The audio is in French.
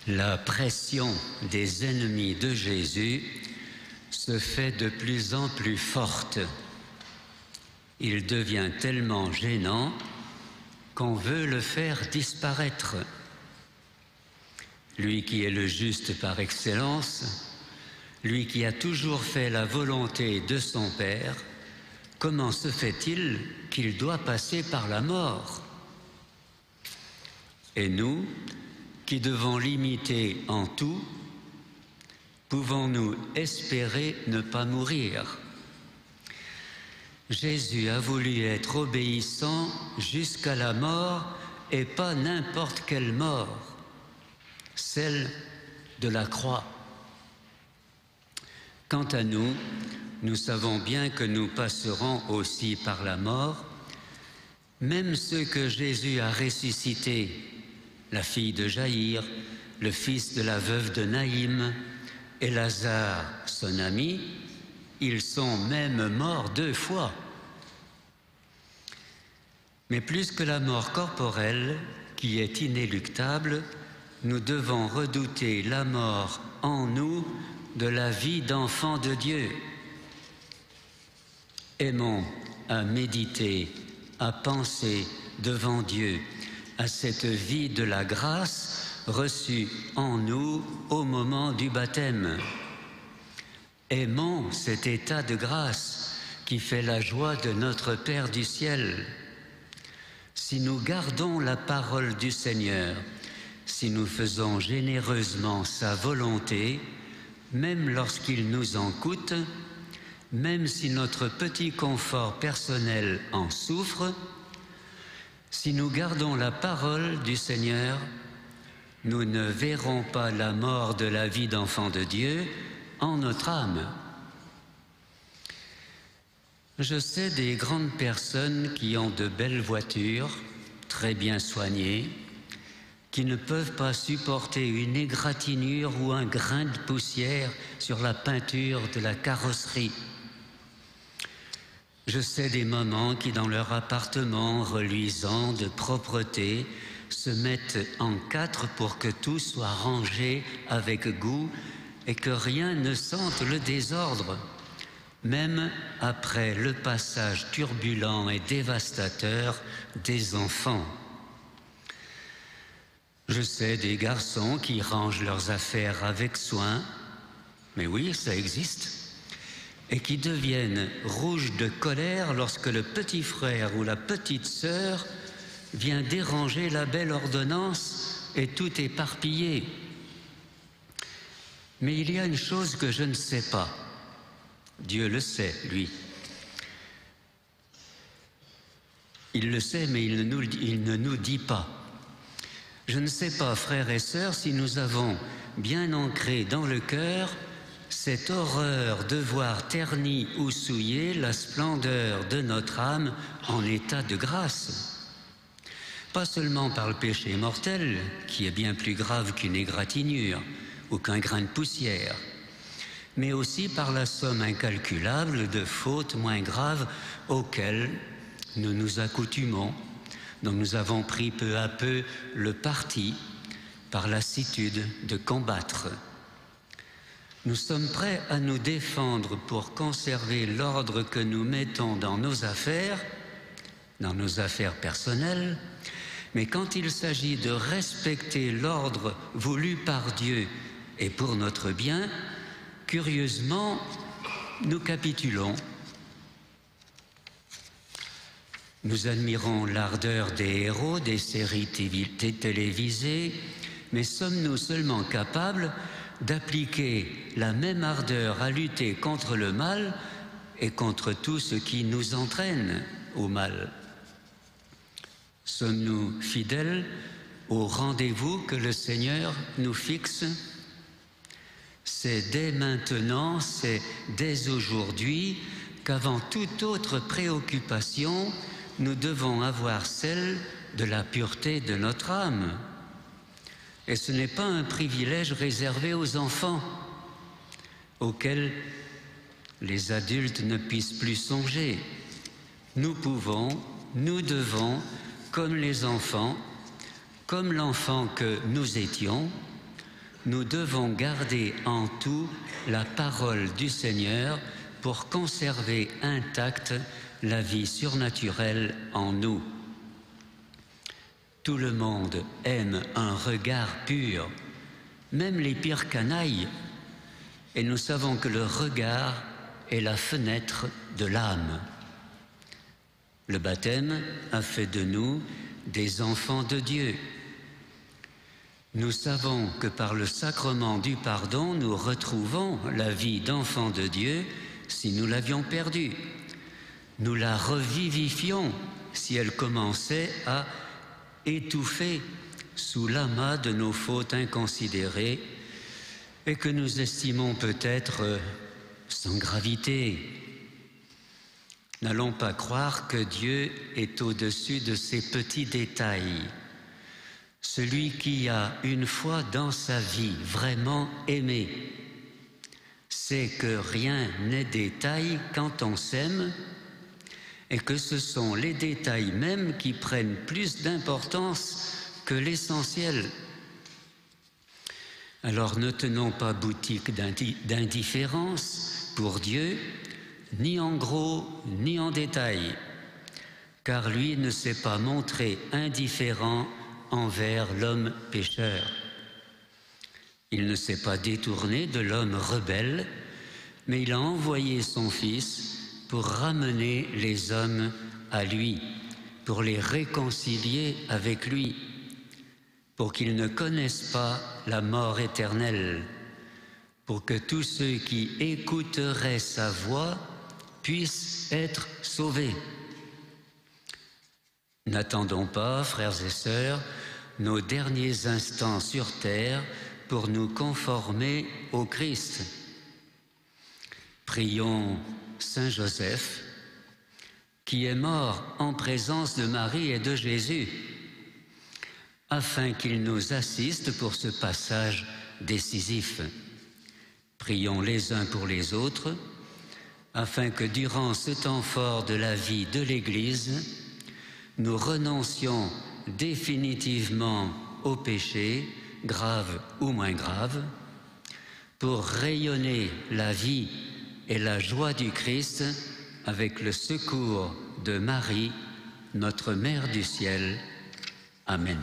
La pression des ennemis de Jésus se fait de plus en plus forte. Il devient tellement gênant qu'on veut le faire disparaître. Lui qui est le juste par excellence, lui qui a toujours fait la volonté de son Père, comment se fait-il qu'il doit passer par la mort? Et nous, qui devons l'imiter en tout, pouvons-nous espérer ne pas mourir? Jésus a voulu être obéissant jusqu'à la mort, et pas n'importe quelle mort, celle de la croix. Quant à nous, nous savons bien que nous passerons aussi par la mort, même ceux que Jésus a ressuscités, la fille de Jaïr, le fils de la veuve de Naïm et Lazare, son ami, ils sont même morts 2 fois. Mais plus que la mort corporelle, qui est inéluctable, nous devons redouter la mort en nous de la vie d'enfant de Dieu. Aimons à méditer, à penser devant Dieu à cette vie de la grâce reçue en nous au moment du baptême. Aimons cet état de grâce qui fait la joie de notre Père du ciel. Si nous gardons la parole du Seigneur, si nous faisons généreusement sa volonté, même lorsqu'il nous en coûte, même si notre petit confort personnel en souffre, si nous gardons la parole du Seigneur, nous ne verrons pas la mort de la vie d'enfant de Dieu en notre âme. Je sais des grandes personnes qui ont de belles voitures, très bien soignées, qui ne peuvent pas supporter une égratignure ou un grain de poussière sur la peinture de la carrosserie. Je sais des mamans qui, dans leur appartement reluisant de propreté, se mettent en 4 pour que tout soit rangé avec goût et que rien ne sente le désordre, même après le passage turbulent et dévastateur des enfants. Je sais des garçons qui rangent leurs affaires avec soin, mais oui, ça existe, et qui deviennent rouges de colère lorsque le petit frère ou la petite sœur vient déranger la belle ordonnance et tout éparpiller. Mais il y a une chose que je ne sais pas. Dieu le sait, lui. Il le sait, mais il ne nous dit pas. Je ne sais pas, frères et sœurs, si nous avons bien ancré dans le cœur cette horreur de voir ternie ou souillée la splendeur de notre âme en état de grâce. Pas seulement par le péché mortel, qui est bien plus grave qu'une égratignure ou qu'un grain de poussière, mais aussi par la somme incalculable de fautes moins graves auxquelles nous nous accoutumons, dont nous avons pris peu à peu le parti par lassitude de combattre. Nous sommes prêts à nous défendre pour conserver l'ordre que nous mettons dans nos affaires personnelles, mais quand il s'agit de respecter l'ordre voulu par Dieu et pour notre bien, curieusement, nous capitulons. Nous admirons l'ardeur des héros des séries télévisées, mais sommes-nous seulement capables d'appliquer la même ardeur à lutter contre le mal et contre tout ce qui nous entraîne au mal? Sommes-nous fidèles au rendez-vous que le Seigneur nous fixe? C'est dès maintenant, c'est dès aujourd'hui qu'avant toute autre préoccupation, nous devons avoir celle de la pureté de notre âme. Et ce n'est pas un privilège réservé aux enfants, auxquels les adultes ne puissent plus songer. Nous pouvons, nous devons, comme les enfants, comme l'enfant que nous étions, nous devons garder en tout la parole du Seigneur pour conserver intacte la vie surnaturelle en nous. Tout le monde aime un regard pur, même les pires canailles, et nous savons que le regard est la fenêtre de l'âme. Le baptême a fait de nous des enfants de Dieu. Nous savons que par le sacrement du pardon, nous retrouvons la vie d'enfants de Dieu si nous l'avions perdue. Nous la revivifions si elle commençait à étouffer sous l'amas de nos fautes inconsidérées et que nous estimons peut-être sans gravité. N'allons pas croire que Dieu est au-dessus de ces petits détails. Celui qui a une fois dans sa vie vraiment aimé sait que rien n'est détail quand on s'aime et que ce sont les détails même qui prennent plus d'importance que l'essentiel. Alors ne tenons pas boutique d'indifférence pour Dieu, ni en gros, ni en détail, car lui ne s'est pas montré indifférent envers l'homme pécheur. Il ne s'est pas détourné de l'homme rebelle, mais il a envoyé son Fils pour ramener les hommes à lui, pour les réconcilier avec lui, pour qu'ils ne connaissent pas la mort éternelle, pour que tous ceux qui écouteraient sa voix puissent être sauvés. N'attendons pas, frères et sœurs, nos derniers instants sur terre pour nous conformer au Christ. Prions Saint Joseph, qui est mort en présence de Marie et de Jésus, afin qu'il nous assiste pour ce passage décisif. Prions les uns pour les autres, afin que durant ce temps fort de la vie de l'Église, nous renoncions définitivement au péché, grave ou moins grave, pour rayonner la vie et la joie du Christ avec le secours de Marie, notre Mère du ciel. Amen.